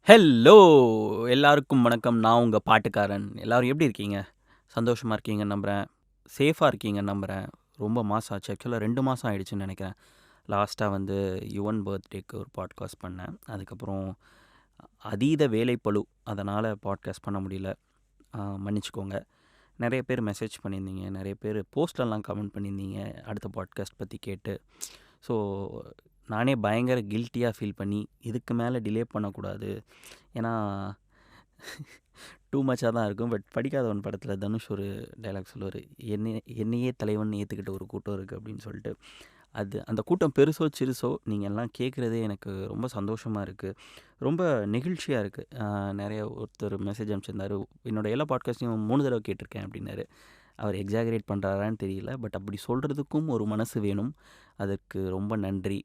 Hello! எல்லாருக்கும் வணக்கம். நான் உங்க பாட்டுக்காரன். எல்லாரும் எப்படி இருக்கீங்க? சந்தோஷமா இருக்கீங்கன்னு நம்புறேன். சேஃபா இருக்கீங்கன்னு நம்புறேன். ரொம்ப மாசம் ஆச்சு. ஆக்சுவலா 2 மாசம் ஆயிடுச்சுன்னு நெனைக்கிறேன். லாஸ்ட்டா வந்து யுவன் பர்த்டேக்கு ஒரு பாட்காஸ்ட் பண்ணேன். அதுக்கப்புறம் அதீத வேலைப்பளு. அதனால் பாட்காஸ்ட் பண்ண முடியல. மன்னிச்சுக்கோங்க. நெறைய பேர் மெசேஜ் பண்ணியிருந்தீங்க. நெறைய பேர் போஸ்ட்லலாம் கமெண்ட் பண்ணியிருந்தீங்க. அடுத்த பாட்காஸ்ட் பற்றி கேட்டு. ஸோ நானே பயங்கர கில்ட்டியாக ஃபீல் பண்ணி இதுக்கு மேலே டிலே பண்ணக்கூடாது. ஏன்னா டூ மச்சாக தான் இருக்கும். பட் படிக்காதவன் படத்தில் தனுஷ் ஒரு டைலாக் சொல்லுவார், என்னையே தலைவன் ஏற்றுக்கிட்ட ஒரு கூட்டம் இருக்குது அப்படின்னு சொல்லிட்டு. அந்த கூட்டம் பெருசோ சிறுசோ நீங்கள் எல்லாம் கேட்குறதே எனக்கு ரொம்ப சந்தோஷமாக இருக்குது, ரொம்ப நெகிழ்ச்சியாக இருக்குது. நிறைய ஒருத்தர் மெசேஜ் அனுப்பிச்சிருந்தாரு, என்னோடய எல்லா பாட்காஸ்ட்டையும் 3 தடவை கேட்டிருக்கேன் அப்படின்னாரு. அவர் எக்ஸாகரேட் பண்ணுறாரான்னு தெரியல, பட் அப்படி சொல்கிறதுக்கும் ஒரு மனசு வேணும். அதற்கு ரொம்ப நன்றி.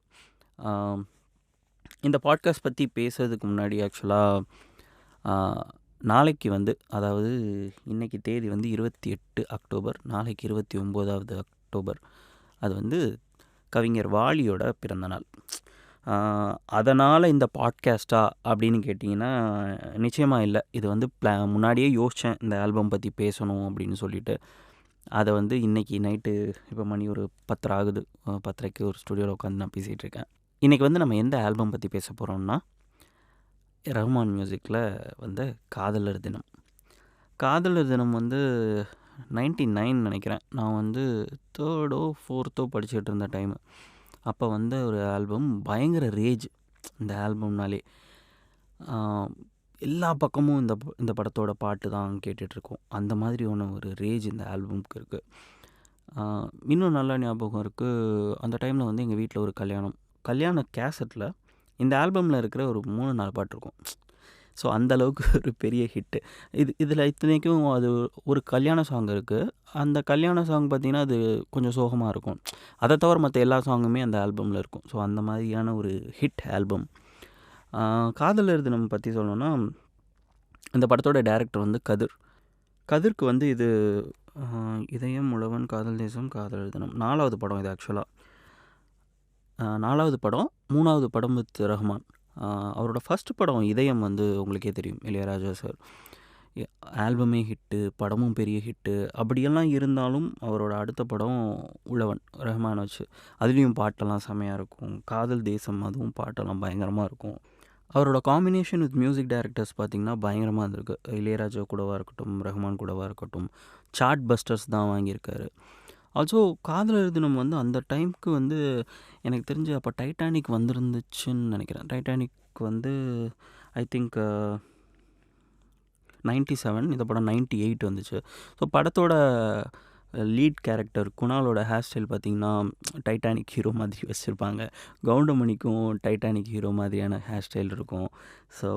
இந்த பாட்காஸ்ட் பற்றி பேசுறதுக்கு முன்னாடி ஆக்சுவலாக நாளைக்கு வந்து, அதாவது இன்றைக்கி தேதி வந்து 28 அக்டோபர், நாளைக்கு 29வது அக்டோபர். அது வந்து கவிஞர் வாலியோட பிறந்தநாள். அதனால் இந்த பாட்காஸ்ட்டா அப்படின்னு கேட்டிங்கன்னா நிச்சயமாக இல்லை. இது வந்து முன்னாடியே யோசித்தேன் இந்த ஆல்பம் பற்றி பேசணும் அப்படின்னு சொல்லிட்டு. அதை வந்து இன்றைக்கி நைட்டு, இப்போ மணி ஒரு 10 ஆகுது, 10:30க்கு ஒரு ஸ்டுடியோவில் உட்காந்து நான் பேசிகிட்டு இருக்கேன். இன்றைக்கி வந்து நம்ம எந்த ஆல்பம் பற்றி பேச போகிறோம்னா, ரஹ்மான் மியூசிக்கில் வந்து காதலர் தினம். காதலர் தினம் வந்து 99 நினைக்கிறேன். நான் வந்து 3ர்டோ 4த்தோ படிச்சுட்டு இருந்த டைமு. அப்போ வந்து ஒரு ஆல்பம் பயங்கர ரேஜ். இந்த ஆல்பம்னாலே எல்லா பக்கமும் இந்த படத்தோட பாட்டு தான் கேட்டுட்ருக்கோம். அந்த மாதிரி ஒரு ரேஜ் இந்த ஆல்பம்க்கு இருக்குது. இன்னும் நல்லா ஞாபகம் இருக்குது, அந்த டைமில் வந்து எங்கள் வீட்டில் ஒரு கல்யாண கேசட்டில் இந்த ஆல்பமில் இருக்கிற ஒரு 3-4 பாட்டு இருக்கும். ஸோ அந்தளவுக்கு ஒரு பெரிய ஹிட்டு. இதில் இத்தனைக்கும் அது ஒரு கல்யாண சாங் இருக்குது. அந்த கல்யாண சாங் பார்த்திங்கன்னா அது கொஞ்சம் சோகமாக இருக்கும். அதை தவிர மற்ற எல்லா சாங்குமே அந்த ஆல்பமில் இருக்கும். ஸோ அந்த மாதிரியான ஒரு ஹிட் ஆல்பம். காதலர் தினம் பற்றி சொல்லணுன்னா, இந்த படத்தோட டைரக்டர் வந்து கதிருக்கு வந்து இது இதயம் உழவன், காதல் தேசம், காதலர் தினம் 4வது படம். இது ஆக்சுவலாக 4வது படம். 3வது படம் வித் ரஹ்மான். அவரோட ஃபஸ்ட் படம் இதயம் வந்து உங்களுக்கே தெரியும், இளையராஜா சார். ஆல்பமே ஹிட்டு, படமும் பெரிய ஹிட்டு. அப்படியெல்லாம் இருந்தாலும் அவரோட அடுத்த படம் உழவன், ரஹ்மான் வச்சு. அதுலேயும் பாட்டெல்லாம் செம்மையாக இருக்கும். காதல் தேசம், அதுவும் பாட்டெல்லாம் பயங்கரமாக இருக்கும். அவரோட காம்பினேஷன் வித் மியூசிக் டைரக்டர்ஸ் பார்த்திங்கன்னா பயங்கரமாக இருந்திருக்கு. இளையராஜா கூடவா இருக்கட்டும், ரஹ்மான் கூடவா இருக்கட்டும், சார்ட் பஸ்டர்ஸ் தான் வாங்கியிருக்காரு. ஆல்சோ காதலர் தினம் வந்து அந்த டைமுக்கு வந்து எனக்கு தெரிஞ்சு அப்போ டைட்டானிக் வந்துருந்துச்சுன்னு நினைக்கிறேன். டைட்டானிக் வந்து ஐ திங்க் 97, இந்த படம் 98 வந்துச்சு. ஸோ படத்தோட லீட் கேரக்டர் குணாலோட ஹேர் ஸ்டைல் பார்த்திங்கன்னா டைட்டானிக் ஹீரோ மாதிரி வச்சுருப்பாங்க. கவுண்டமணிக்கும் டைட்டானிக் ஹீரோ மாதிரியான ஹேர் ஸ்டைல் இருக்கும். ஸோ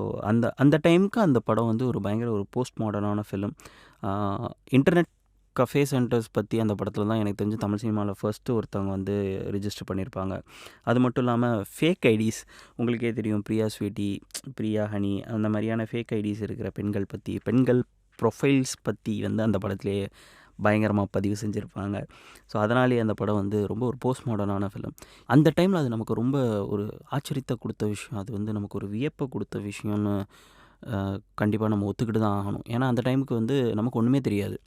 அந்த டைமுக்கு அந்த படம் வந்து ஒரு பயங்கர ஒரு போஸ்ட் மாடர்னான ஃபிலிம். இன்டர்நெட் கஃபே சென்டர்ஸ் பற்றி அந்த படத்தில் தான் எனக்கு தெரிஞ்சு தமிழ் சினிமாவில் ஃபர்ஸ்ட்டு ஒருத்தவங்க வந்து ரிஜிஸ்டர் பண்ணியிருப்பாங்க. அது மட்டும் இல்லாமல் ஃபேக் ஐடிஸ், உங்களுக்கே தெரியும், பிரியா ஸ்வீட்டி, பிரியா ஹனி, அந்த மாதிரியான ஃபேக் ஐடிஸ் இருக்கிற பெண்கள் ப்ரொஃபைல்ஸ் பற்றி வந்து அந்த படத்துலேயே பயங்கரமாக பதிவு செஞ்சுருப்பாங்க. ஸோ அதனாலேயே அந்த படம் வந்து ரொம்ப ஒரு போஸ்ட் மாடர்னான ஃபிலிம். அந்த டைமில் அது நமக்கு ரொம்ப ஒரு ஆச்சரியத்தை கொடுத்த விஷயம். அது வந்து நமக்கு ஒரு வியப்பை கொடுத்த விஷயம்னு கண்டிப்பாக நம்ம ஒத்துக்கிட்டு தான் ஆகணும். ஏன்னா அந்த டைமுக்கு வந்து நமக்கு ஒன்றுமே தெரியாது.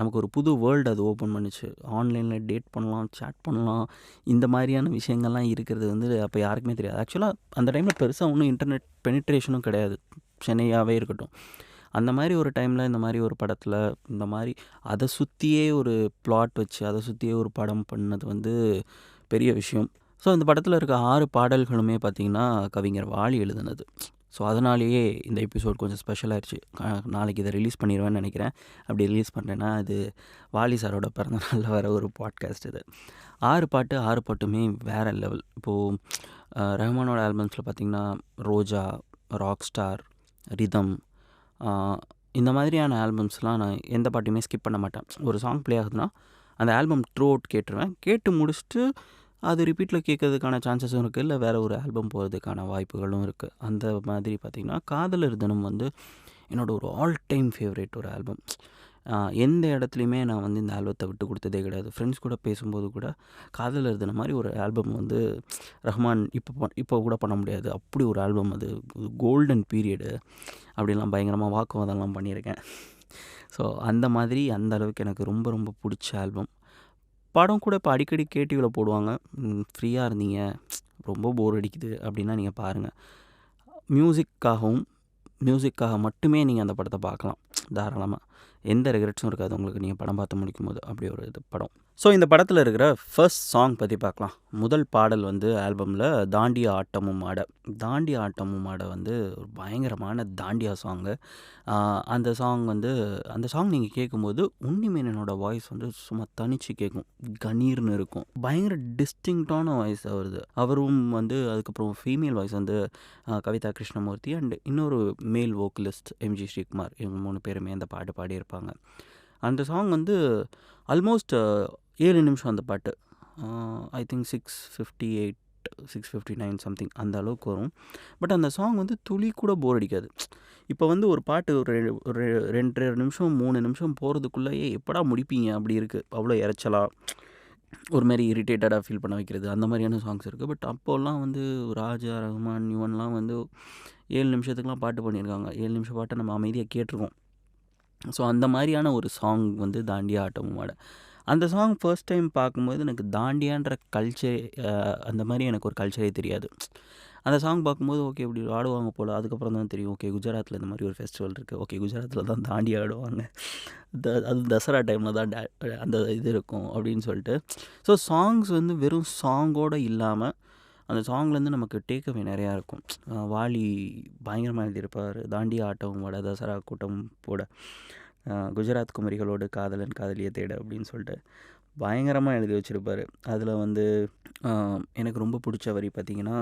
நமக்கு ஒரு புது வேர்ல்டு அது ஓப்பன் பண்ணிச்சு. ஆன்லைனில் டேட் பண்ணலாம், சேட் பண்ணலாம், இந்த மாதிரியான விஷயங்கள்லாம் இருக்கிறது வந்து அப்போ யாருக்குமே தெரியாது. ஆக்சுவலாக அந்த டைமில் பெருசாக ஒன்றும் இன்டர்நெட் பெனிட்ரேஷனும் கிடையாது, சென்னையாகவே இருக்கட்டும். அந்த மாதிரி ஒரு டைமில் இந்த மாதிரி ஒரு படத்தில் இந்த மாதிரி அதை சுற்றியே ஒரு பிளாட் வச்சு அதை சுற்றியே ஒரு படம் பண்ணது வந்து பெரிய விஷயம். ஸோ இந்த படத்தில் இருக்க 6 பாடல்களுமே பார்த்திங்கன்னா கவிஞர் வாலி எழுதுனது. ஸோ அதனாலேயே இந்த எபிசோட் கொஞ்சம் ஸ்பெஷல் ஆயிடுச்சு. நாளைக்கு இதை ரிலீஸ் பண்ணிடுவேன்னு நினைக்கிறேன். அப்படி ரிலீஸ் பண்ணுறேன்னா அது வாலி சாரோட பிறந்தநாளில் வர ஒரு பாட்காஸ்ட் இது. 6 பாட்டுமே வேறு லெவல். இப்போது ரஹ்மானோட ஆல்பம்ஸில் பார்த்திங்கன்னா ரோஜா, ராக் ஸ்டார், ரிதம், இந்த மாதிரியான ஆல்பம்ஸ்லாம் நான் எந்த பாட்டுமே ஸ்கிப் பண்ண மாட்டேன். ஒரு சாங் ப்ளே ஆகுதுன்னா அந்த ஆல்பம் த்ரூ அவுட் கேட்டுருவேன். கேட்டு முடிச்சுட்டு அது ரிப்பீட்டில் கேட்கறதுக்கான சான்சஸும் இருக்குது, இல்லை வேறு ஒரு ஆல்பம் போகிறதுக்கான வாய்ப்புகளும் இருக்குது. அந்த மாதிரி பார்த்திங்கன்னா காதலர் தினம் வந்து என்னோடய ஒரு ஆல் டைம் ஃபேவரேட் ஒரு ஆல்பம். எந்த இடத்துலையுமே நான் வந்து இந்த ஆல்பத்தை விட்டு கொடுத்ததே கிடையாது. ஃப்ரெண்ட்ஸ் கூட பேசும்போது கூட காதல் எழுதுன மாதிரி ஒரு ஆல்பம் வந்து ரஹ்மான் இப்போ கூட பண்ண முடியாது. அப்படி ஒரு ஆல்பம் அது. Golden period. அப்படிலாம் பயங்கரமாக வாக்குவாதம்லாம் பண்ணியிருக்கேன். ஸோ அந்த மாதிரி அந்த அளவுக்கு எனக்கு ரொம்ப ரொம்ப பிடிச்ச ஆல்பம். படம் கூட இப்போ அடிக்கடி கேடிவியில் போடுவாங்க. ஃப்ரீயாக இருந்தீங்க, ரொம்ப போர் அடிக்குது அப்படின்னா நீங்கள் பாருங்கள். மியூசிக்காக மட்டுமே நீங்கள் அந்த படத்தை பார்க்கலாம் தாராளமாக. எந்த ரெக்ரெட்ஸும் இருக்காது உங்களுக்கு நீங்கள் படம் பார்த்து முடிக்கும்போது. அப்படி ஒரு இது படம். ஸோ இந்த படத்தில் இருக்கிற ஃபர்ஸ்ட் சாங் பற்றி பார்க்கலாம். முதல் பாடல் வந்து ஆல்பமில் தாண்டியா ஆட்டமும் ஆட. தாண்டியா ஆட்டமும் ஆட வந்து ஒரு பயங்கரமான தாண்டியா சாங்கு. அந்த சாங் நீங்கள் கேட்கும்போது உன்னிமேனனோட வாய்ஸ் வந்து சும்மா தனிச்சு கேட்கும். கணீர்னு இருக்கும். பயங்கர டிஸ்டிங்க்டான வாய்ஸ் அவருது. அவரும் வந்து அதுக்கப்புறம் ஃபீமேல் வாய்ஸ் வந்து கவிதா கிருஷ்ணமூர்த்தி அண்ட் இன்னொரு மேல் வோக்கலிஸ்ட் எம்ஜி ஸ்ரீகுமார். இவங்க 3 பேருமே அந்த பாட்டு பாடியிருப்பாங்க. அந்த சாங் வந்து ஆல்மோஸ்ட் 7 நிமிஷம் அந்த பாட்டு. ஐ திங்க் 6:58 6:59 சம்திங் அந்த அளவுக்கு வரும். பட் அந்த சாங் வந்து துளி கூட போர் அடிக்காது. இப்போ வந்து ஒரு பாட்டு ஒரு 2 நிமிஷம் 3 நிமிஷம் போகிறதுக்குள்ளேயே எப்படா முடிப்பீங்க அப்படி இருக்குது. அவ்வளோ இறைச்சலா ஒரு மாதிரி இரிட்டேட்டடாக ஃபீல் பண்ண வைக்கிறது அந்த மாதிரியான சாங்ஸ் இருக்குது. பட் அப்போல்லாம் வந்து ராஜா ரஹ்மான் இவன்லாம் வந்து 7 நிமிஷத்துக்குலாம் பாட்டு பண்ணியிருக்காங்க. 7 நிமிஷம் பாட்டை நம்ம அமைதியாக கேட்டிருக்கோம். ஸோ அந்த மாதிரியான ஒரு சாங் வந்து தாண்டியா ஆட்டமும் ஆட. அந்த சாங் ஃபர்ஸ்ட் டைம் பார்க்கும்போது எனக்கு தாண்டியான்ற கல்ச்சர் அந்த மாதிரி எனக்கு ஒரு கல்ச்சரே தெரியாது. அந்த சாங் பார்க்கும்போது ஓகே இப்படி ஆடுவாங்க போல். அதுக்கப்புறம் தான் தெரியும் ஓகே குஜராத்தில் இந்த மாதிரி ஒரு ஃபெஸ்டிவல் இருக்குது. ஓகே குஜராத்தில் தான் தாண்டி ஆடுவாங்க. அது தசரா டைமில் தான் அந்த இது இருக்கும் அப்படின்னு சொல்லிட்டு. ஸோ சாங்ஸ் வந்து வெறும் சாங்கோடு இல்லாமல் அந்த சாங்லேருந்து நமக்கு டேக்அவே நிறையா இருக்கும். வாலி பயங்கரமாக எழுதியிருப்பார். தாண்டியா ஆட்டமும் ஆட தசரா கூட்டம் போட குஜராத் குமரிகளோடு காதலன் காதலியை தேட அப்படின்னு சொல்லிட்டு பயங்கரமாக எழுதி வச்சுருப்பார். அதில் வந்து எனக்கு ரொம்ப பிடிச்ச வரி பார்த்திங்கன்னா,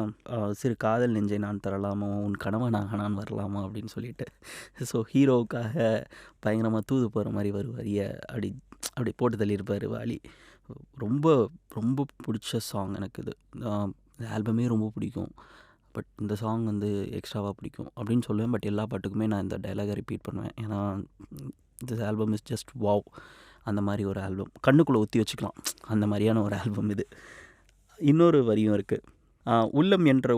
சிறு காதல் நெஞ்சை நான் தரலாமா, உன் கணவனாக நான் வரலாமா அப்படின்னு சொல்லிட்டு. ஸோ ஹீரோவுக்காக பயங்கரமாக தூது போகிற மாதிரி ஒரு வரியை அப்படி போட்டு தள்ளியிருப்பார் வாலி. ரொம்ப ரொம்ப பிடிச்ச சாங் எனக்கு இது. ஆல்பமே ரொம்ப பிடிக்கும். பட் இந்த சாங் வந்து எக்ஸ்ட்ராவாக பிடிக்கும் அப்படின்னு சொல்லுவேன். பட் எல்லா பாட்டுக்குமே நான் இந்த டைலாகை ரிப்பீட் பண்ணுவேன். ஏன்னா this album is just wow. அந்த மாதிரி ஒரு ஆல்பம் கண்ணுக்குள்ளே ஊற்றி வச்சுக்கலாம். அந்த மாதிரியான ஒரு ஆல்பம் இது. இன்னொரு வரியும் இருக்குது. உள்ளம் என்ற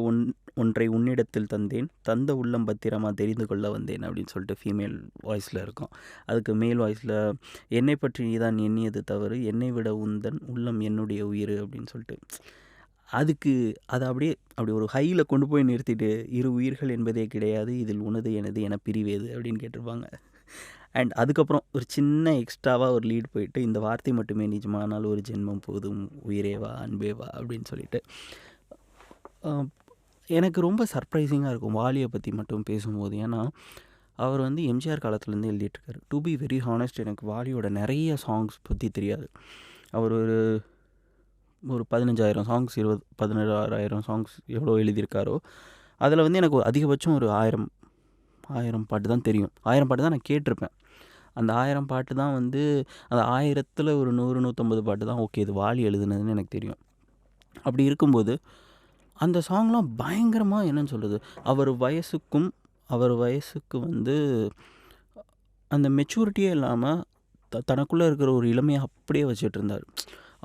ஒன்றை உன்னிடத்தில் தந்தேன், தந்த உள்ளம் பத்திரமாக தெரிந்து கொள்ள வந்தேன் அப்படின்னு சொல்லிட்டு ஃபீமேல் வாய்ஸில் இருக்கும். அதுக்கு மேல் வாய்ஸில் என்னை பற்றி நீதான் எண்ணியது தவறு, என்னை விட உந்தன் உள்ளம் என்னுடைய உயிர் அப்படின்னு சொல்லிட்டு அதை அப்படி ஒரு ஹையில் கொண்டு போய் நிறுத்திட்டு, இரு உயிர்கள் என்பதே கிடையாது, இதில் உனது எனது என பிரிவேது அப்படின்னு கேட்டிருப்பாங்க. அண்ட் அதுக்கப்புறம் ஒரு சின்ன எக்ஸ்ட்ராவாக ஒரு லீட் போயிட்டு, இந்த வார்த்தை மட்டுமே நிஜமானால் ஒரு ஜென்மம் போதும் உயிரேவா அன்பேவா அப்படின்னு சொல்லிட்டு எனக்கு ரொம்ப சர்ப்ரைசிங்காக இருக்கும் வாலியை பற்றி மட்டும் பேசும்போது. ஏன்னா அவர் வந்து எம்ஜிஆர் காலத்துலேருந்து எழுதிட்டுருக்காரு. டு பி வெரி ஹானஸ்ட், எனக்கு வாலியோட நிறைய சாங்ஸ் பற்றி தெரியாது. அவர் ஒரு 15,000 சாங்ஸ் 16,000 சாங்ஸ் எவ்வளோ எழுதியிருக்காரோ, அதில் வந்து எனக்கு அதிகபட்சம் ஒரு 1000 பாட்டு தான் தெரியும். 1000 பாட்டு தான் நான் கேட்டிருப்பேன். அந்த 1000 பாட்டு தான் வந்து அந்த 1000ல் ஒரு 100-150 பாட்டு தான் ஓகே இது வாலி எழுதுனதுன்னு எனக்கு தெரியும். அப்படி இருக்கும்போது அந்த சாங்லாம் பயங்கரமாக என்னன்னு சொல்கிறது, அவர் வயசுக்கு வந்து அந்த மெச்சூரிட்டியே இல்லாமல் தனக்குள்ளே இருக்கிற ஒரு இளமையை அப்படியே வச்சுட்டு இருந்தார்.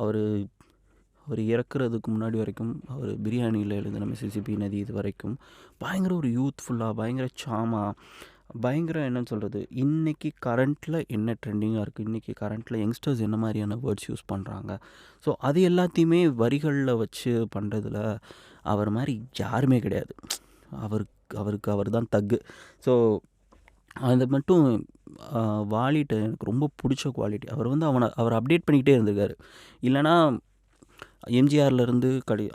அவர் இறக்குறதுக்கு முன்னாடி வரைக்கும் அவர் பிரியாணியில் எழுதின மிசிசிப்பி நதி இது வரைக்கும் பயங்கர ஒரு யூத்ஃபுல்லாக, பயங்கர சாமாக, பயங்கர என்னன்னு சொல்கிறது, இன்றைக்கி கரண்ட்டில் என்ன ட்ரெண்டிங்காக இருக்குது, இன்றைக்கி கரண்ட்டில் யங்ஸ்டர்ஸ் என்ன மாதிரியான வேர்ட்ஸ் யூஸ் பண்ணுறாங்க, ஸோ அது எல்லாத்தையுமே வரிகளில் வச்சு பண்ணுறதுல அவர் மாதிரி யாருமே கிடையாது. அவர் தான் தக்கு. ஸோ அது மட்டும் வாலிட்ட எனக்கு ரொம்ப பிடிச்ச குவாலிட்டி. அவர் வந்து அவர் அப்டேட் பண்ணிக்கிட்டே இருந்திருக்காரு. இல்லைனா எம்ஜிஆர்லேருந்து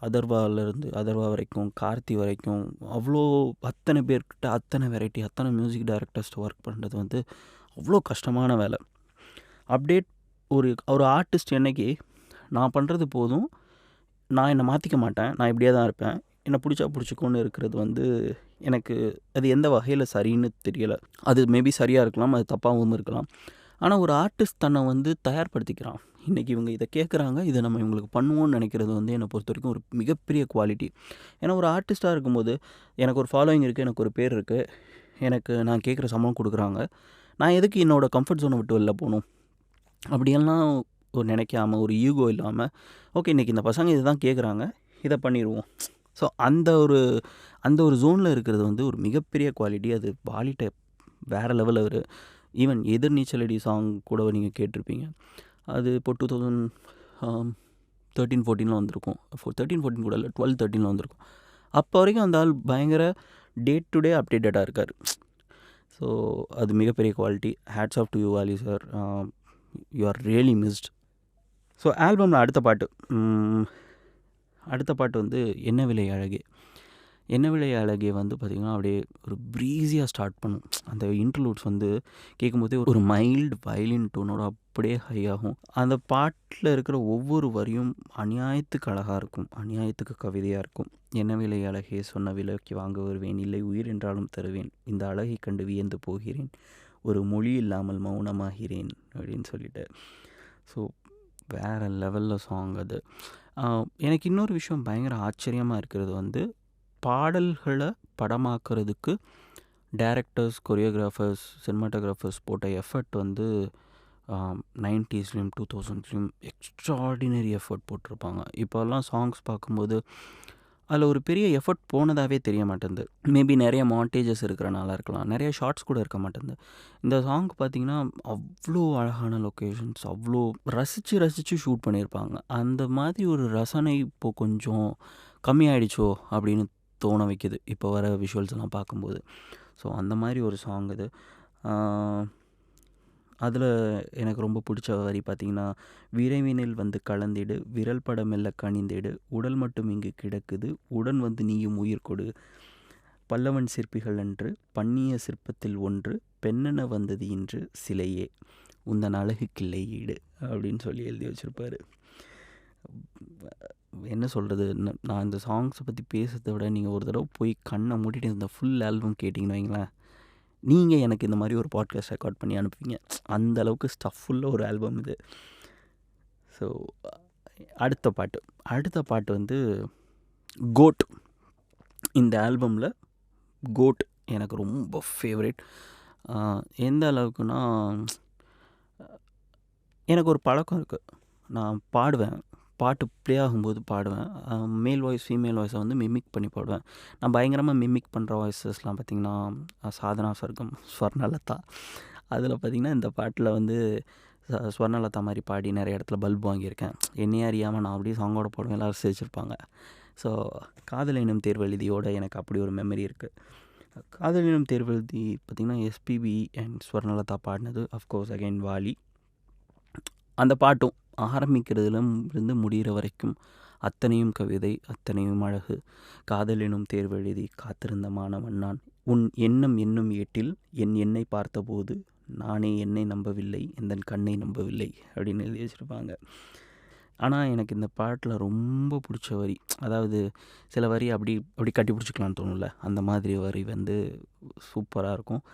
அதர்வா வரைக்கும், கார்த்தி வரைக்கும் அவ்வளோ அத்தனை பேர்கிட்ட அத்தனை வெரைட்டி, அத்தனை மியூசிக் டைரக்டர்ஸ்ட்டு ஒர்க் பண்ணுறது வந்து அவ்வளோ கஷ்டமான வேலை. அப்டேட் ஒரு ஆர்டிஸ்ட் என்னைக்கு நான் பண்ணுறது போதும், நான் என்னை மாற்றிக்க மாட்டேன், நான் இப்படியே தான் இருப்பேன், என்னை பிடிச்சிக்கோன்னு இருக்கிறது வந்து எனக்கு அது எந்த வகையில் சரின்னு தெரியலை. அது மேபி சரியாக இருக்கலாம், அது தப்பாகவும் இருக்கலாம். ஆனால் ஒரு ஆர்டிஸ்ட் தன்னை வந்து தயார்படுத்திக்கிறான். இன்றைக்கி இவங்க இதை கேட்குறாங்க, இதை நம்ம இவங்களுக்கு பண்ணுவோன்னு நினைக்கிறது வந்து என்னை பொறுத்த வரைக்கும் ஒரு மிகப்பெரிய குவாலிட்டி. ஏன்னா ஒரு ஆர்டிஸ்ட்டாக இருக்கும்போது எனக்கு ஒரு ஃபாலோயிங் இருக்குது, எனக்கு ஒரு பேர் இருக்குது, எனக்கு நான் கேட்குற சம்பளம் கொடுக்குறாங்க, நான் எதுக்கு என்னோடய கம்ஃபர்ட் ஜோனை விட்டு வெளில போகணும் அப்படியெல்லாம் ஒரு நினைக்காம, ஒரு ஈகோ இல்லாமல், ஓகே இன்றைக்கி இந்த பசங்க இதுதான் கேட்குறாங்க, இதை பண்ணிடுவோம். ஸோ அந்த ஒரு ஜோனில் இருக்கிறது வந்து ஒரு மிகப்பெரிய குவாலிட்டி. அது வாலிட்ட வேறு லெவல். அவர் ஈவன் எதிர்நீச்சலடி சாங் கூட நீங்கள் கேட்டிருப்பீங்க. அது இப்போ 2013-14 வந்திருக்கும். 13-14 கூட இல்லை, 12-13 வந்திருக்கும். அப்போ வரைக்கும் அந்த ஆள் பயங்கர டே டு டே அப்டேட்டடாக இருக்கார். ஸோ அது மிகப்பெரிய quality. Hats off to you Vaali sir, you are really missed. So ஆல்பமில் அடுத்த பாட்டு வந்து என்ன விலை அழகே. என்ன விலை அழகே வந்து பார்த்திங்கன்னா அப்படியே ஒரு ப்ரீஸியாக ஸ்டார்ட் பண்ணும். அந்த இன்டர்லூட்ஸ் வந்து கேட்கும்போதே ஒரு மைல்டு வயலின் டோனோட அப்படியே ஹை ஆகும். அந்த பாட்டில் இருக்கிற ஒவ்வொரு வரியும் அநியாயத்துக்கு அழகாக இருக்கும், அநியாயத்துக்கு கவிதையாக இருக்கும். என்ன விலை அழகே, சொன்ன விலைக்கு வாங்க வருவேன், இல்லை உயிர் என்றாலும் தருவேன், இந்த அழகை கண்டு வியந்து போகிறேன், ஒரு மொழி இல்லாமல் மௌனமாகிறேன் அப்படின்னு சொல்லிட்டு. ஸோ வேறு லெவலில் சாங் அது. எனக்கு இன்னொரு விஷயம் பயங்கர ஆச்சரியமாக இருக்கிறது வந்து, பாடல்களை படமாக்குறதுக்கு டைரக்டர்ஸ், கொரியோகிராஃபர்ஸ், சினிமாட்டோகிராஃபர்ஸ் போட்ட எஃபர்ட் வந்து 90ஸ்லேயும் 2000ஸ்லேயும் எக்ஸ்ட்ராடினரி எஃபர்ட் போட்டிருப்பாங்க. இப்போல்லாம் சாங்ஸ் பார்க்கும்போது அதில் ஒரு பெரிய எஃபர்ட் போனதாகவே தெரிய மாட்டேங்குது. மேபி நிறைய மாண்டேஜஸ் இருக்கிறனால இருக்கலாம், நிறைய ஷார்ட்ஸ் கூட இருக்க மாட்டேங்குது. இந்த சாங் பார்த்திங்கன்னா அவ்வளோ அழகான லொக்கேஷன்ஸ், அவ்வளோ ரசித்து ஷூட் பண்ணியிருப்பாங்க. அந்த மாதிரி ஒரு ரசனை இப்போது கொஞ்சம் கம்மியாயிடுச்சோ அப்படின்னு தோண வைக்குது இப்போ வர விஷுவல்ஸ் எல்லாம் பார்க்கும்போது. ஸோ அந்த மாதிரி ஒரு சாங் இது. அதில் எனக்கு ரொம்ப பிடிச்ச வரி பார்த்திங்கன்னா, விரைவினில் வந்து கலந்திடு, விரல் பட மெல்ல கனிந்திடு, உடல் மட்டும் இங்கு கிடக்குது, உடன் வந்து நீயும் உயிர் கொடு, பல்லவன் சிற்பிகள் அன்று பண்ணிய சிற்பத்தில் ஒன்று, பெண்ணென வந்தது இன்று சிலையே, உந்தன் அழகுக்கில்லை ஈடு அப்படின்னு சொல்லி எழுதி வச்சுருப்பார். என்ன சொல்கிறது, நான் இந்த சாங்ஸை பற்றி பேசுறதை விட நீங்கள் ஒரு தடவை போய் கண்ணை மூடிட்டு இந்த ஃபுல் ஆல்பம் கேட்டிங்கன்னு வைங்களேன், நீங்கள் எனக்கு இந்த மாதிரி ஒரு பாட்காஸ்ட் ரெக்கார்ட் பண்ணி அனுப்புவீங்க. அந்த அளவுக்கு ஸ்டஃப்புள்ள ஒரு ஆல்பம் இது. ஸோ அடுத்த பாட்டு வந்து கோட். இந்த ஆல்பமில் கோட் எனக்கு ரொம்ப ஃபேவரட். எந்த அளவுக்குன்னா, எனக்கு ஒரு பழக்கம் இருக்குது, நான் பாடுவேன், பாட்டு ப்ளே ஆகும்போது பாடுவேன். மேல் வாய்ஸ் ஃபீமேல் வாய்ஸை வந்து மிமிக் பண்ணி பாடுவேன். நான் பயங்கரமாக மிமிக் பண்ணுற வாய்ஸஸ்லாம் பார்த்திங்கன்னா சாதனா சர்க்கம், ஸ்வர்ணலதா. அதில் பார்த்திங்கன்னா இந்த பாட்டில் வந்து ஸ்வர்ணலதா மாதிரி பாடி நிறைய இடத்துல பல்ப் வாங்கியிருக்கேன். என்னையே அறியாமல் நான் அப்படியே சாங்கோட பாடுவேன், எல்லோரும் சிரிச்சிருப்பாங்க. ஸோ காதல் எனும் தேர்வெழுதியோட எனக்கு அப்படி ஒரு மெமரி இருக்குது. காதல் எனும் தேர்வெழுதி பார்த்திங்கன்னா எஸ்பிபி அண்ட் ஸ்வர்ணலதா பாடினது, அஃப்கோர்ஸ் அகைன் வாலி. அந்த பாட்டும் ஆரம்பிக்கிறதுலேருந்து முடிகிற வரைக்கும் அத்தனையும் கவிதை, அத்தனையும் அழகு. காதல் எனும் தேர்வெழுதி காத்திருந்த மாணவன் நான், உன் எண்ணம் என்னும் ஏட்டில் என் எண்ணை பார்த்தபோது நானே என்னை நம்பவில்லை, எந்தன் கண்ணை நம்பவில்லை அப்படின்னு எழுதி வச்சுருப்பாங்க. ஆனால் எனக்கு இந்த பாட்டில் ரொம்ப பிடிச்ச வரி, அதாவது சில வரி அப்படி கட்டி பிடிச்சிக்கலான்னு தோணும்ல, அந்த மாதிரி வரி வந்து சூப்பராக இருக்கும்.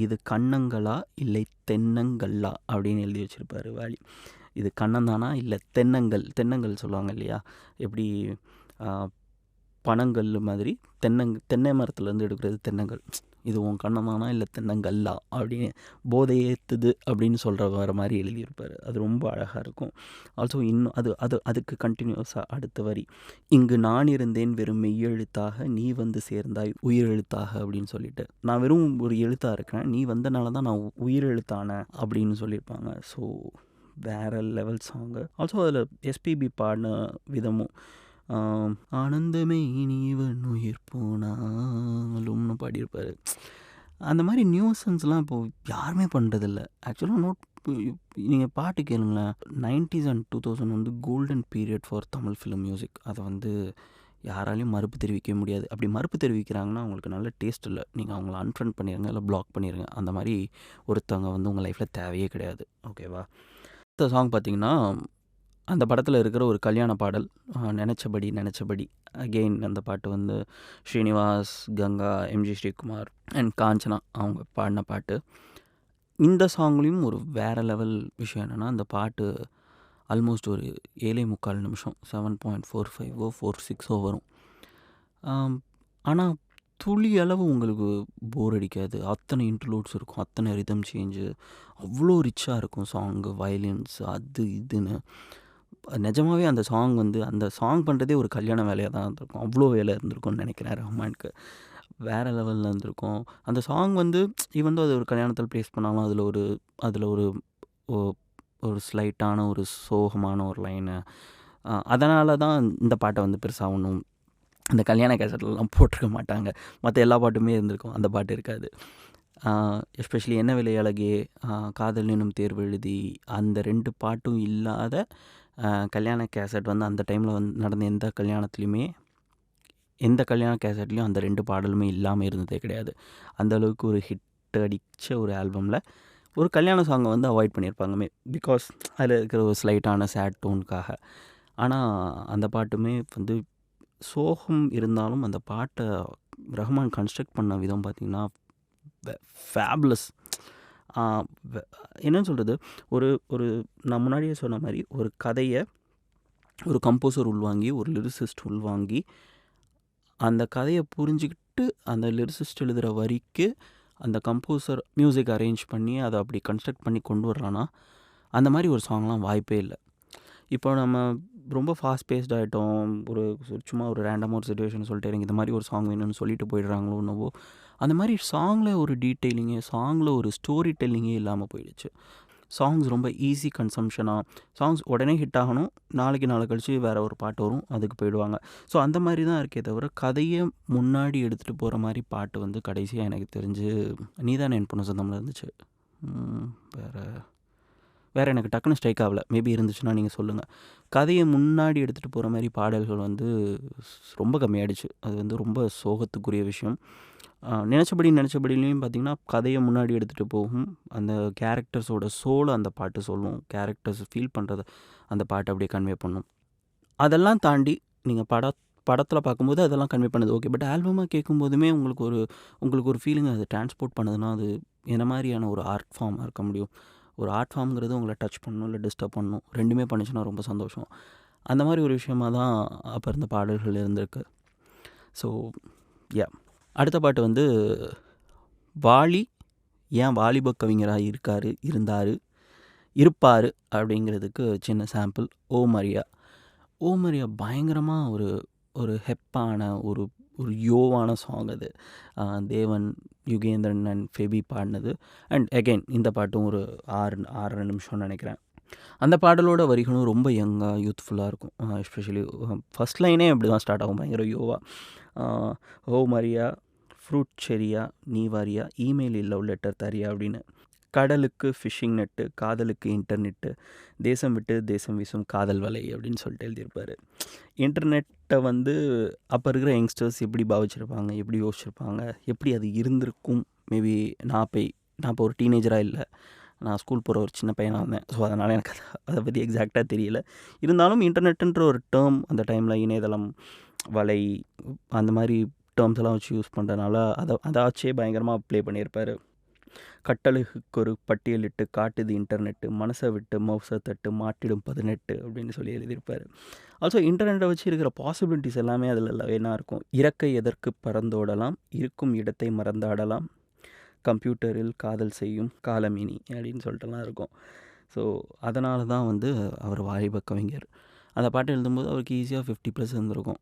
இது கண்ணங்களா இல்லை தென்னங்கல்லா அப்படின்னு எழுதி வச்சுருப்பார் வாலி. இது கண்ணந்தானா இல்லை தென்னங்கள் சொல்லுவாங்க இல்லையா, எப்படி பனங்கல் மாதிரி தென்னை மரத்துலேருந்து எடுக்கிறது தென்னங்கள். இது உன் கண்ணந்தானா இல்லை தென்னங்கல்லா அப்படின்னு போதை ஏற்றுது அப்படின்னு சொல்கிற வர மாதிரி எழுதியிருப்பார். அது ரொம்ப அழகாக இருக்கும். ஆல்சோ இன்னும் அதுக்கு கண்டினியூஸாக அடுத்த வரி, இங்கு நான் இருந்தேன் வெறும் மெய்யெழுத்தாக, நீ வந்து சேர்ந்தாய் உயிரெழுத்தாக அப்படின்னு சொல்லிட்டு, நான் வெறும் ஒரு எழுத்தாக இருக்கிறேன், நீ வந்தனால தான் நான் உயிரெழுத்தானேன் அப்படின்னு சொல்லியிருப்பாங்க. ஸோ வேறு லெவல் சாங்கு. ஆல்சோ அதில் எஸ்பிபி பாடின விதமும், ஆனந்தமே இனிவன் உயிர் போனாலும்னு பாடியிருப்பார். அந்த மாதிரி நியூசன்ஸ்லாம் இப்போது யாருமே பண்ணுறதில்ல. ஆக்சுவலாக நீங்கள் பாட்டு கேளுங்களேன், 90s அண்ட் 2000 வந்து golden period for Tamil film music. அதை வந்து யாராலையும் மறுப்பு தெரிவிக்க முடியாது. அப்படி மறுப்பு தெரிவிக்கிறாங்கன்னா அவங்களுக்கு நல்ல டேஸ்ட் இல்லை. நீங்கள் அவங்கள அன்ஃப்ரெண்ட் பண்ணிடுங்க, இல்லை பிளாக் பண்ணிடுங்க. அந்த மாதிரி ஒருத்தவங்க வந்து உங்கள் லைஃப்பில் தேவையே கிடையாது. ஓகேவா? அடுத்த சாங் பார்த்திங்கன்னா, அந்த படத்தில் இருக்கிற ஒரு கல்யாண பாடல், நினச்சபடி. அகெயின் அந்த பாட்டு வந்து ஸ்ரீனிவாஸ், கங்கா, எம்ஜி ஸ்ரீகுமார் அண்ட் காஞ்சனா அவங்க பாடின பாட்டு. இந்த சாங்லேயும் ஒரு வேறு லெவல் விஷயம் என்னென்னா, அந்த பாட்டு ஆல்மோஸ்ட் ஒரு 7.25 நிமிஷம், 7.45 46 வரும். ஆனால் துளி அளவு உங்களுக்கு போர் அடிக்காது. அத்தனை இன்டர்லூட்ஸ் இருக்கும். அத்தனை ரிதம் சேஞ்சு. அவ்வளோ ரிச்சா இருக்கும் சாங்கு. வயலின்ஸ் அது இதுன்னு. நிஜமாவே அந்த சாங் வந்து அந்த சாங் பண்ணுறதே ஒரு கல்யாண வேலையா தான் இருந்திருக்கும். அவ்வளோ வேலை இருந்திருக்கும்னு நினைக்கிறேன் ரஹ்மானுக்கு. வேறு லெவலில் இருந்திருக்கும். அந்த சாங் வந்து ஈவன் தோ அது ஒரு கல்யாணத்தில் ப்ளேஸ் பண்ணாலும் அதில் ஒரு ஒ- ஒரு ஸ்லைட்டான ஒரு சோகமான ஒரு லைனு. அதனால தான் இந்த பாட்டை வந்து பெருசாக ஒன்றும் அந்த கல்யாண கேசட்லாம் போட்டிருக்க மாட்டாங்க. மற்ற எல்லா பாட்டுமே இருந்திருக்கும். அந்த பாட்டு இருக்காது. எஸ்பெஷலி என்ன விலை அழகே, காதல் எனும் தேர்வு எழுதி, அந்த 2 பாட்டும் இல்லாத கல்யாண கேசட் வந்து அந்த டைமில் வந்து நடந்த எந்த கல்யாண கேசட்லேயும் அந்த 2 பாடலுமே இல்லாமல் இருந்ததே கிடையாது. அந்த அளவுக்கு ஒரு ஹிட் அடித்த ஒரு ஆல்பமில் ஒரு கல்யாண சாங்கை வந்து அவாய்ட் பண்ணியிருப்பாங்க. பிகாஸ் அதில் இருக்கிற ஒரு ஸ்லைட்டான சேட் டோனுக்காக. ஆனால் அந்த பாட்டுமே வந்து சோகம் இருந்தாலும் அந்த பாட்டை ரஹ்மான் கன்ஸ்ட்ரக்ட் பண்ண விதம் பார்த்திங்கன்னா ஃபேபுலஸ். என்னன்னு சொல்கிறது, ஒரு ஒரு நான் முன்னாடியே சொன்ன மாதிரி ஒரு கதையை ஒரு கம்போசர் உள்வாங்கி, ஒரு லிரிசிஸ்ட் உள்வாங்கி, அந்த கதையை புரிஞ்சுக்கிட்டு அந்த லிரிசிஸ்ட் எழுதுகிற வரிக்கு அந்த கம்போசர் மியூசிக் அரேஞ்ச் பண்ணி அதை அப்படி கன்ஸ்ட்ரக்ட் பண்ணி கொண்டு வர்றான்னா அந்த மாதிரி ஒரு சாங்லாம் வாய்ப்பே இல்லை. இப்போ நம்ம ரொம்ப ஃபாஸ்ட் பேஸ்ட் ஆகிட்டோம். சும்மா ஒரு ரேண்டமாக ஒரு சுச்சுவேஷன் சொல்லிட்டு எனக்கு இந்த மாதிரி ஒரு சாங் வேணும்னு சொல்லிட்டு போயிடுறாங்களோ என்னவோ. அந்த மாதிரி சாங்கில் ஒரு டீட்டெயிலிங்கு, சாங்கில் ஒரு ஸ்டோரி டெல்லிங்கே இல்லாமல் போயிடுச்சு. சாங்ஸ் ரொம்ப ஈஸி கன்சம்ஷனாக, சாங்ஸ் உடனே ஹிட் ஆகணும், நாளை கழித்து வேறு ஒரு பாட்டு வரும், அதுக்கு போயிடுவாங்க. ஸோ அந்த மாதிரி தான் இருக்கே தவிர கதையை முன்னாடி எடுத்துகிட்டு போகிற மாதிரி பாட்டு வந்து கடைசியாக எனக்கு தெரிஞ்சு நீதான் என் பொண்ணு சொந்தமில் இருந்துச்சு. வேறு எனக்கு டக்குன்னு ஸ்ட்ரைக் ஆகலை. மேபி இருந்துச்சுன்னா நீங்கள் சொல்லுங்கள். கதையை முன்னாடி எடுத்துகிட்டு போகிற மாதிரி பாடல்கள் வந்து ரொம்ப கம்மியாயிடுச்சு. அது வந்து ரொம்ப சோகத்துக்குரிய விஷயம். நினச்சபடிலையும் பார்த்திங்கன்னா கதையை முன்னாடி எடுத்துகிட்டு போகும். அந்த கேரக்டர்ஸோட சோலை அந்த பாட்டு சொல்லும். கேரக்டர்ஸ் ஃபீல் பண்ணுறத அந்த பாட்டு அப்படியே கன்வே பண்ணும். அதெல்லாம் தாண்டி நீங்கள் படத்தில் பார்க்கும்போது அதெல்லாம் கன்வே பண்ணுது ஓகே. பட் ஆல்பமாக கேட்கும்போதுமே உங்களுக்கு ஒரு ஃபீலிங் அது டிரான்ஸ்போர்ட் பண்ணுதுன்னா அது என்ன மாதிரியான ஒரு ஆர்ட் ஃபார்மாக இருக்க முடியும்? ஒரு ஆர்ட் ஃபார்ம்ங்கிறது உங்களை டச் பண்ணணும், இல்லை டிஸ்டர்ப் பண்ணணும். ரெண்டுமே பண்ணிச்சுன்னா ரொம்ப சந்தோஷம். அந்த மாதிரி ஒரு விஷயமாக தான் அப்போ இருந்த பாடல்கள் இருந்திருக்கு. ஸோ அடுத்த பாட்டு வந்து வாலி ஏன் வாலிப கவிஞராக இருப்பார் அப்படிங்கிறதுக்கு சின்ன சாம்பிள். ஓ மரியா பயங்கரமாக ஒரு ஹெப்பான ஒரு யோவான சாங் அது. தேவன், யுகேந்திரன் அண்ட் ஃபெபி பாடினது. அண்ட் அகெயின் இந்த பாட்டும் ஒரு 6 நிமிஷம்னு நினைக்கிறேன். அந்த பாடலோட வரிகளும் ரொம்ப யங்காக யூத்ஃபுல்லாக இருக்கும். எஸ்பெஷலி ஃபஸ்ட் லைனே அப்படி தான் ஸ்டார்ட் ஆகும், பயங்கர யோவா. ஓ மரியா, ஃப்ரூட் செரியா, நீ வாரியா, இமெயில் லவ் லெட்டர் தரியா அப்படின்னு. கடலுக்கு ஃபிஷ்ஷிங் நெட்டு, காதலுக்கு இன்டர்நெட்டு, தேசம் விட்டு தேசம் வீசும் காதல் வலை அப்படின்னு சொல்லிட்டு எழுதியிருப்பார். இன்டர்நெட்டை வந்து அப்போ இருக்கிற யங்ஸ்டர்ஸ் எப்படி பாவிச்சிருப்பாங்க, எப்படி யோசிச்சிருப்பாங்க, எப்படி அது இருந்திருக்கும். மேபி நான் இப்போ ஒரு டீனேஜராக இல்லை, நான் ஸ்கூல் போகிற ஒரு சின்ன பையனாக இருந்தேன். ஸோ அதனால் எனக்கு அதை பற்றி எக்ஸாக்டாக தெரியல. இருந்தாலும் இன்டர்நெட்டுன்ற ஒரு டேர்ம் அந்த டைமில் இணையதளம், வலை, அந்த மாதிரி டேர்ம்ஸ் எல்லாம் வச்சு யூஸ் பண்ணுறதுனால அதாச்சே பயங்கரமாக ப்ளே பண்ணியிருப்பார். கட்டளைக்கு ஒரு பட்டியலிட்டு காட்டுது இன்டர்நெட்டு, மனசை விட்டு மவுசை தட்டு மாட்டிடும் 18 அப்படின்னு சொல்லி எழுதியிருப்பார். ஆல்சோ இன்டர்நெட்டை வச்சு இருக்கிற பாசிபிலிட்டிஸ் எல்லாமே அதில் என்ன இருக்கும். இறக்கை எதற்கு பறந்தோடலாம், இருக்கும் இடத்தை மறந்தாடலாம், கம்ப்யூட்டரில் காதல் செய்யும் காலமினி அப்படின்னு சொல்லிட்டுலாம் இருக்கும். ஸோ அதனால தான் வந்து அவர் வாலிப கவிஞர். அந்த பாட்டு எழுதும்போது அவருக்கு ஈஸியாக 50+ இருந்திருக்கும்.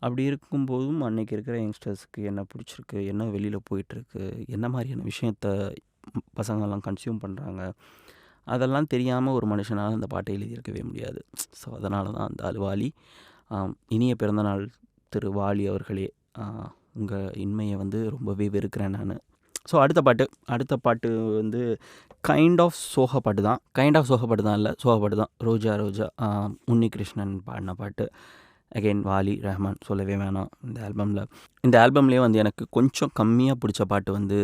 அப்படி இருக்கும்போதும் அன்றைக்கி இருக்கிற யங்ஸ்டர்ஸ்க்கு என்ன பிடிச்சிருக்கு, என்ன வெளியில் போயிட்டுருக்கு, என்ன மாதிரியான விஷயத்த பசங்கள்லாம் கன்சியூம் பண்ணுறாங்க, அதெல்லாம் தெரியாமல் ஒரு மனுஷனால் அந்த பாட்டை எழுதியிருக்கவே முடியாது. ஸோ அதனால தான் அந்த வாலி. இனிய பிறந்தநாள் திரு வாலி அவர்களே. உங்கள் இன்மையை வந்து ரொம்பவே வெறுக்கிறேன் நான். ஸோ அடுத்த பாட்டு வந்து கைண்ட் ஆஃப் சோகப்பாட்டு தான் இல்லை, சோகப்பாட்டு தான். ரோஜா ரோஜா, உன்னிகிருஷ்ணன் பாடின பாட்டு. அகெயின் வாலி, ரஹ்மான் சொல்லவே வேணாம். இந்த ஆல்பம்லேயே வந்து எனக்கு கொஞ்சம் கம்மியாக பிடிச்ச பாட்டு வந்து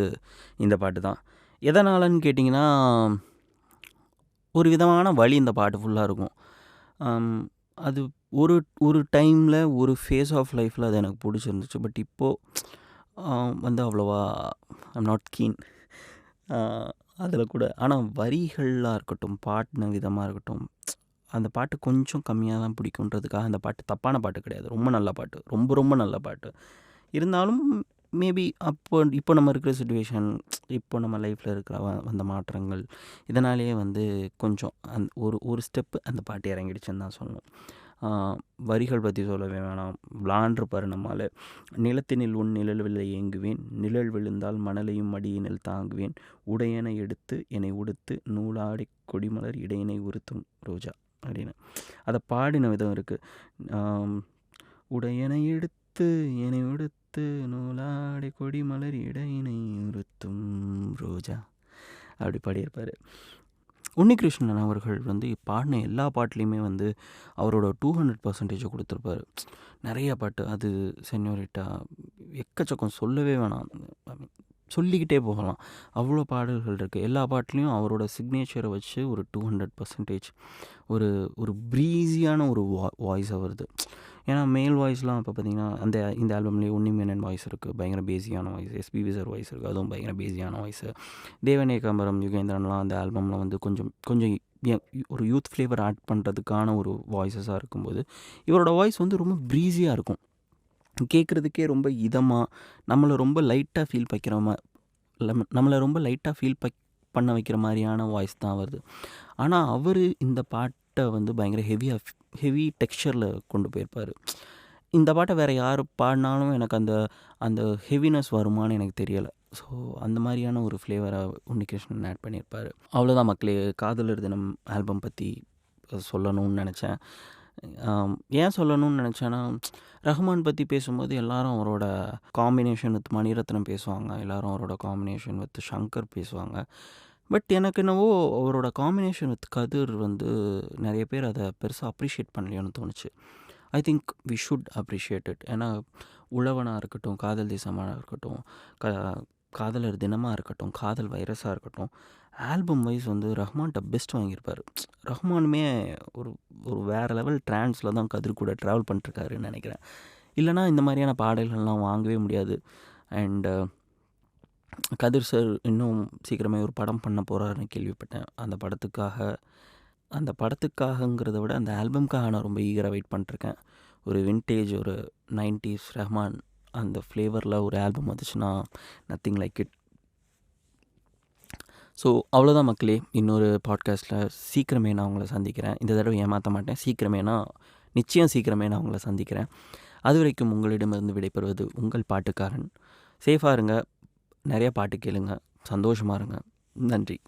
இந்த பாட்டு தான். எதனாலன்னு கேட்டிங்கன்னா, ஒரு விதமான வழி இந்த பாட்டு ஃபுல்லாக இருக்கும். அது ஒரு டைமில் ஒரு ஃபேஸ் ஆஃப் லைஃப்பில் அது எனக்கு பிடிச்சிருந்துச்சு. பட் இப்போது வந்து அவ்வளோவா ஐம் நாட் கீன் அதில் கூட. ஆனால் வரிகளாக இருக்கட்டும், பாட்டின விதமாக இருக்கட்டும், அந்த பாட்டு கொஞ்சம் கம்மியாக தான் பிடிக்குன்றதுக்காக அந்த பாட்டு தப்பான பாட்டு கிடையாது. ரொம்ப நல்ல பாட்டு. ரொம்ப ரொம்ப நல்ல பாட்டு. இருந்தாலும் மேபி இப்போ நம்ம இருக்கிற சிச்சுவேஷன், இப்போ நம்ம லைஃப்பில் இருக்கிற வந்த மாற்றங்கள், இதனாலேயே வந்து கொஞ்சம் ஒரு ஒரு ஸ்டெப்பு அந்த பாட்டு இறங்கிடுச்சுன்னு தான் சொல்லணும். வரிகள் பற்றி சொல்லவே வேணாம். விளாண்டிருப்பார் நம்மால். நிலத்தினில் உன் நிழல்வில்லை ஏங்குவேன், நிழல் விழுந்தால் மணலையும் மடியினில் தாங்குவேன், உடையனை எடுத்து என்னை உடுத்து நூலாடி கொடிமலர் இடையினை உறுத்தும் ரோஜா அப்படின்னு அதை பாடின விதம் இருக்குது. உடையனை எடுத்து என்னை உடுத்து நூலாடி கொடிமலர் இடையினை உறுத்தும் ரோஜா அப்படி பாடியிருப்பார். உன்னிகிருஷ்ணன் அவர்கள் வந்து பாடின எல்லா பாட்டுலேயுமே வந்து அவரோட 200% கொடுத்துருப்பாரு. நிறைய பாட்டு, அது சென்யோரிட்டா, எக்கச்சக்கம் சொல்லவே வேணாம், சொல்லிக்கிட்டே போகலாம். அவ்வளோ பாடல்கள் இருக்குது. எல்லா பாட்டுலேயும் அவரோட சிக்னேச்சரை வச்சு ஒரு 200% ஒரு ஒரு ப்ரீஸியான ஒரு வாய்ஸ் வருது. ஏன்னா மேல் வாய்ஸ்லாம் இப்போ பார்த்திங்கன்னா இந்த ஆல்பம்லேயே உன்னிமேனன் வாய்ஸ் இருக்குது, பயங்கர பேஸியான வாய்ஸ். எஸ்பிபி சார் வாய்ஸ் இருக்குது, அதுவும் பயங்கர பேஸியான வாய்ஸு. தேவன் ஏகாம்பரம், யுகேந்திரன்லாம் அந்த ஆல்பமில் வந்து கொஞ்சம் கொஞ்சம் ஒரு யூத் ஃப்ளேவர் ஆட் பண்ணுறதுக்கான ஒரு வாய்ஸஸாக இருக்கும்போது இவரோட வாய்ஸ் வந்து ரொம்ப ப்ரீஸியாக இருக்கும். கேட்குறதுக்கே ரொம்ப இதமாக, நம்மளை ரொம்ப லைட்டாக ஃபீல் பண்ண வைக்கிற மாதிரியான வாய்ஸ் தான் வருது. ஆனால் அவர் இந்த பாட்டை வந்து பயங்கர ஹெவி டெக்ஸ்சரில் கொண்டு போயிருப்பார். இந்த பாட்டை வேறு யார் பாடினாலும் எனக்கு அந்த ஹெவினஸ் வருமானு எனக்கு தெரியலை. ஸோ அந்த மாதிரியான ஒரு ஃப்ளேவரை உன்னிகிருஷ்ணன் ஆட் பண்ணியிருப்பார். அவ்வளோதான் மக்களே, காதலர் தினம் ஆல்பம் பற்றி சொல்லணும்னு நினச்சேன். ஏன் சொல்லணும்னு நினச்சேன்னா, ரஹ்மான் பற்றி பேசும்போது எல்லாரும் அவரோட காம்பினேஷன் வித் மணிரத்னம் பேசுவாங்க, எல்லாரும் அவரோட காம்பினேஷன் வித் ஷங்கர் பேசுவாங்க. பட் எனக்கு என்னவோ அவரோட காம்பினேஷன் வித் கதிர் வந்து நிறைய பேர் அதை பெருசாக அப்ரிஷியேட் பண்ணலையோன்னு தோணுச்சு. I think we should appreciate it. ஏன்னா உழவனாக இருக்கட்டும், காதல் தேசமாக இருக்கட்டும், காதலர் தினமாக இருக்கட்டும், காதல் வைரஸாக இருக்கட்டும், ஆல்பம் வைஸ் வந்து ரஹ்மான்கிட்ட பெஸ்ட் வாங்கியிருப்பார். ரஹ்மானுமே ஒரு ஒரு வேறு லெவல் ட்ரான்ஸில் தான் கதிர் கூட ட்ராவல் பண்ணிட்டுருக்காருன்னு நினைக்கிறேன். இல்லைனா இந்த மாதிரியான பாடல்கள்லாம் வாங்கவே முடியாது. அண்டு கதிர் சார் இன்னும் சீக்கிரமே ஒரு படம் பண்ண போகிறாருன்னு கேள்விப்பட்டேன். அந்த படத்துக்காகங்கிறத விட அந்த ஆல்பம்காக நான் ரொம்ப ஈகராக வெயிட் பண்ணிட்டுருக்கேன். ஒரு வின்டேஜ், ஒரு 90s ரஹ்மான் அந்த ஃப்ளேவரில் ஒரு ஆல்பம் வந்துச்சுன்னா நத்திங் லைக் இட். ஸோ அவ்வளோதான் மக்களே, இன்னொரு பாட்காஸ்ட்டில் சீக்கிரமே நான் உங்களை சந்திக்கிறேன். இந்த தடவை ஏமாற்ற மாட்டேன், நிச்சயம் சீக்கிரமே நான் உங்களை சந்திக்கிறேன். அது வரைக்கும் உங்களிடமிருந்து விடைபெறுவது உங்கள் பாட்டுக்காரன். சேஃபாக இருங்க, நிறைய பாட்டு கேளுங்க, சந்தோஷமாக இருங்க. நன்றி.